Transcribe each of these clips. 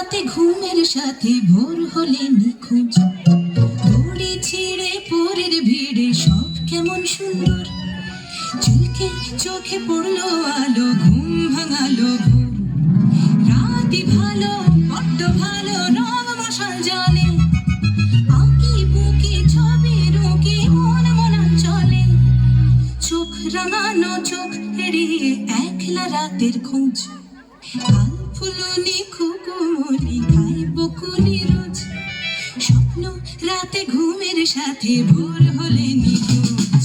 রাতে ঘুমের সাথে ভোর হলে নিখোঁজ, দড়ি ছিঁড়ে পরের ভিড়ে সব কেমন সুন্দর, চুলকে চোখে পড়লো আলো, ঘুম ভাঙালো ভোর। রাতি ভালো, বড্ড ভালো, রং মশাল জ্বলে, আঁকি বুকি ছবি রুকি মন মনা চলে, চোখ রাঙানো চোখ এড়িয়ে একলা রাতের খোঁজ। কাল ফুলুনি খুকুমনি খায় বকুনি রোজ, স্বপ্ন রাতে ঘুমের সাথে ভোর হলে নিখোঁজ।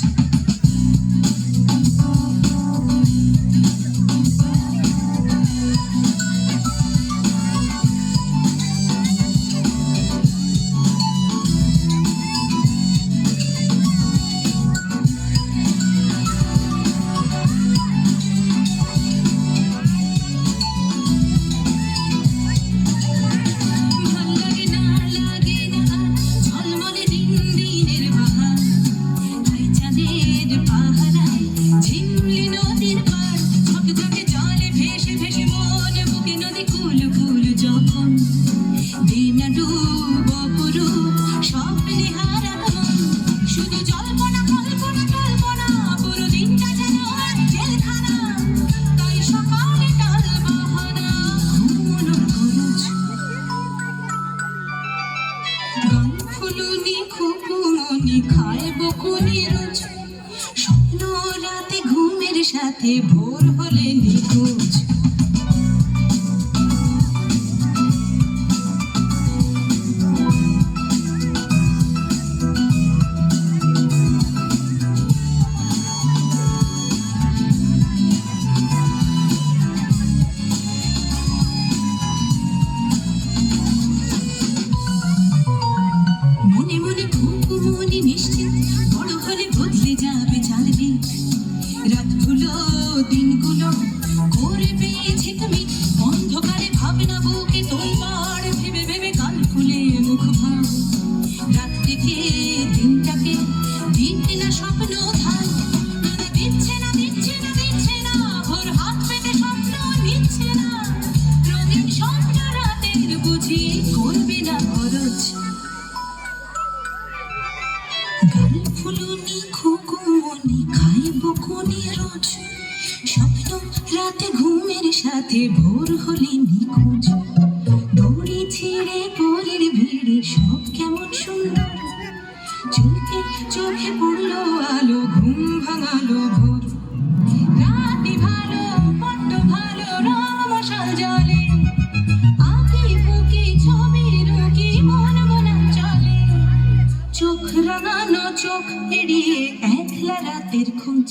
খায় বকুনি রোজ, স্বপ্ন রাতে ঘুমের সাথে ভোর হলে নিখোঁজ। মনে মনে খুকুমনি নিশ্চিত, বড় হলে বদলে যাবে চালনি, রাতগুলো দিনগুলো করে পেয়েছি তুমি, অন্ধকারে ভাবনা বুকে তোলপাড়, ভেবে ভেবে কাল খুলে মুখ ভাব। রাত থেকে দিনটাকে দিতে না স্বপ্ন ধার, দিচ্ছে না দিচ্ছে না দিচ্ছে না, ভোর হাত পেতে স্বপ্ন নিচ্ছে না, রঙিন স্বপ্ন রাতের বুঝি করবে না খরচ। গাল ফুলুনি খুকুমনি খায় বকুনি রোজ, স্বপ্ন রাতে ঘুমের সাথে ভোর হলে নিখোঁজ। দড়ি ছিঁড়ে পরের ভিড়ে সব কেমন সুন্দর, চুলকে চোখে পড়লো আলো, ঘুম ভাঙালো ভোর। রাতি ভালো, বড্ড ভালো, রং মশাল জ্বলে, আঁকি বুকি ছবি রুকি মন মনা চলে, চোখ রাঙানো চোখ এড়িয়ে একলা রাতের খোঁজ।